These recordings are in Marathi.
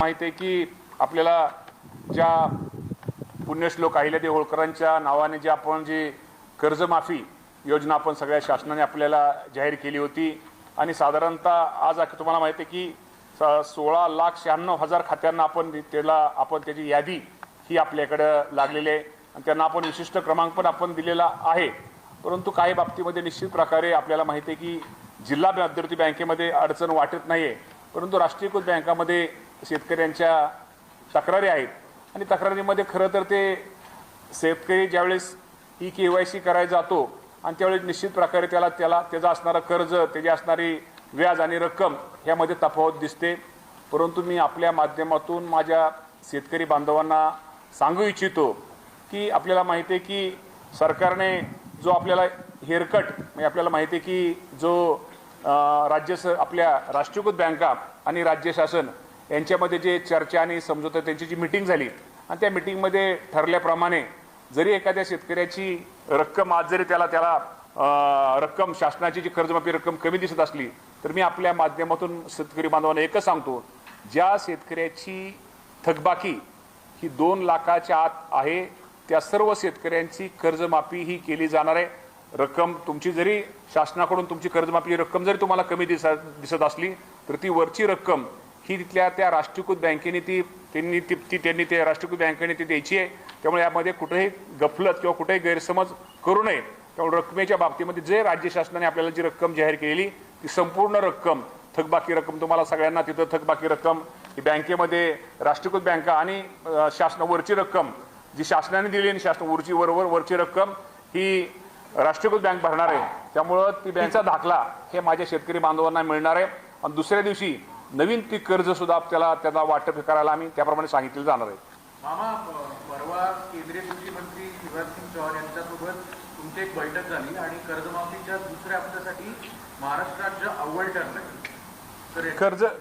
माहिती आहे की आपल्याला ज्या पुण्यश्लोक अहिल्यादेवी होळकरांच्या नावाने जे आपण जी कर्जमाफी योजना आपण सगळ्या शासनाने आपल्याला जाहीर केली होती आणि साधारणतः आज तुम्हाला माहिती आहे की 16,96,000 खात्यांना आपण त्याची यादी ही आपल्याकडे लागलेली आहे आणि त्यांना आपण विशिष्ट क्रमांक पण आपण दिलेला आहे। परंतु काही बाबतीमध्ये निश्चित प्रकारे आपल्याला माहिती आहे की जिल्हा मध्यवर्ती बँकेमध्ये अडचण वाटत नाहीये, परंतु राष्ट्रीयकृत बँकामध्ये शेतकऱ्यांच्या तक्रारी आहेत आणि तक्रारीमध्ये खरं तर ते शेतकरी ज्यावेळेस ही KYC करायला जातो आणि त्यावेळेस निश्चित प्रकारे त्याचं असणारं कर्ज, त्याची असणारी व्याज आणि रक्कम ह्यामध्ये तफावत दिसते। परंतु मी आपल्या माध्यमातून माझ्या शेतकरी बांधवांना सांगू इच्छितो की आपल्याला माहिती आहे की सरकारने जो आपल्याला हेअरकट म्हणजे आपल्याला माहिती आहे की जो आपल्या राष्ट्रीयकृत बँका आणि राज्य शासन यांच्यामध्ये जे चर्चा आणि समझोता त्यांची जी मीटिंग झाली आणि त्या मीटिंगमध्ये ठरल्याप्रमाणे जरी एखाद्या शेतकऱ्याची रक्कम आज जरी त्याला रक्कम शासनाची जी कर्जमाफी रक्कम कमी दिसत असली तर मी आपल्या माध्यमातून शेतकरी बांधवांना एकच सांगतो, ज्या शेतकऱ्याची थकबाकी ही 2 लाखाच्या आत आहे त्या सर्व शेतकऱ्यांची कर्जमाफी ही केली जाणार आहे। रक्कम तुमची जरी शासनाकडून तुमची कर्जमाफी रक्कम जरी तुम्हाला कमी दिसत असली तर ती वरची रक्कम ही तिथल्या त्या राष्ट्रीयकृत बँकेने त्यांनी त्या राष्ट्रीयकृत बँकेने ती द्यायची आहे। त्यामुळे यामध्ये कुठेही गफलत किंवा कुठेही गैरसमज करू नये। त्यामुळे रकमेच्या बाबतीमध्ये जे राज्य शासनाने आपल्याला जी रक्कम जाहीर केलेली ती संपूर्ण रक्कम थकबाकी रक्कम तुम्हाला सगळ्यांना तिथं थकबाकी रक्कम ही बँकेमध्ये राष्ट्रीयकृत बँका आणि शासनावरची रक्कम जी शासनाने दिली आणि शासन वरची रक्कम ही राष्ट्रीयकृत बँक भरणार आहे। त्यामुळं ती बँकेचा दाखला हे माझ्या शेतकरी बांधवांना मिळणार आहे आणि दुसऱ्या दिवशी नवीन ती कर्ज सुद्धा त्याला वाटप करायला आम्ही त्याप्रमाणे सांगितले जाणार आहे। मामा, परवा केंद्रीय कृषी मंत्री शिवराज सिंग चौहान यांच्यासोबत तुमची एक बैठक झाली आणि कर्जमाफीच्या दुसऱ्या हप्त्यासाठी महाराष्ट्र राज्य अव्वल ठरलं।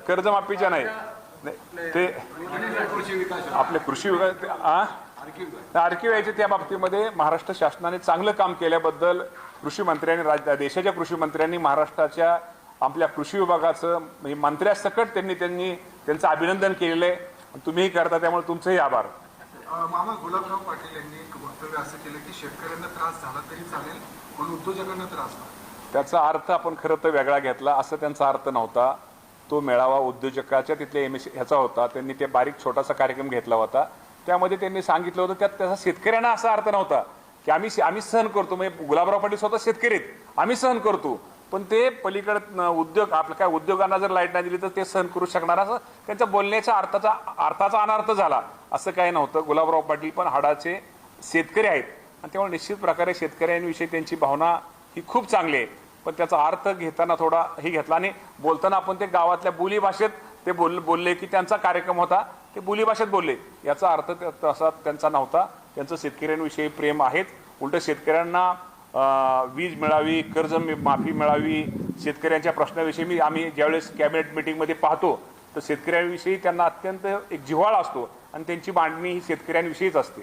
कर्जमाफीच्या नाही ते आपले कृषी विभाग आरकीवायचे त्या बाबतीमध्ये महाराष्ट्र शासनाने चांगलं काम केल्याबद्दल कृषी मंत्र्यांनी देशाच्या कृषी मंत्र्यांनी महाराष्ट्राच्या आपल्या कृषी विभागाचं म्हणजे मंत्र्यासकट त्यांचं अभिनंदन केलेलं आहे। तुम्हीही करता त्यामुळे तुमचेही आभार। मामा, गुलाबराव पाटील यांनी एक वक्तव्य असं केलं की शेतकऱ्यांना त्रास झाला तरी चालेल पण उद्योजकांना त्रास नाही। त्याचा अर्थ आपण खरं तर वेगळा घेतला, असं त्यांचा अर्थ नव्हता। तो मेळावा उद्योजकाच्या तिथल्या ह्याचा होता, त्यांनी ते बारीक छोटासा कार्यक्रम घेतला होता। त्यामध्ये त्यांनी सांगितलं होतं त्याचा शेतकऱ्यांना असा अर्थ नव्हता की आम्ही सहन करतो, म्हणजे गुलाबराव पाटील स्वतः शेतकरी आहेत, आम्ही सहन करतो, पण ते पलीकडे उद्योग आपल्या काय उद्योगांना जर लाईट नाही दिली तर ते सहन करू शकणार असं त्यांच्या बोलण्याच्या अर्थाचा अनर्थ झाला। असं काही नव्हतं। गुलाबराव पाटील पण हाडाचे शेतकरी आहेत आणि त्यामुळे निश्चित प्रकारे शेतकऱ्यांविषयी त्यांची भावना ही खूप चांगली आहे, पण त्याचा अर्थ घेताना थोडा ही घेतला आणि बोलताना आपण ते गावातल्या बोलीभाषेत ते बोलले की त्यांचा कार्यक्रम होता, ते बोलीभाषेत बोलले, याचा अर्थ तसा त्यांचा नव्हता। त्यांचं शेतकऱ्यांविषयी प्रेम आहेच, उलट शेतकऱ्यांना वीज मिळावी, कर्ज माफी मिळावी, शेतकऱ्यांच्या प्रश्नाविषयी आम्ही ज्यावेळेस कॅबिनेट मीटिंगमध्ये पाहतो तर शेतकऱ्यांविषयी त्यांना अत्यंत एक जिव्हाळा असतो आणि त्यांची मांडणी ही शेतकऱ्यांविषयीच असते।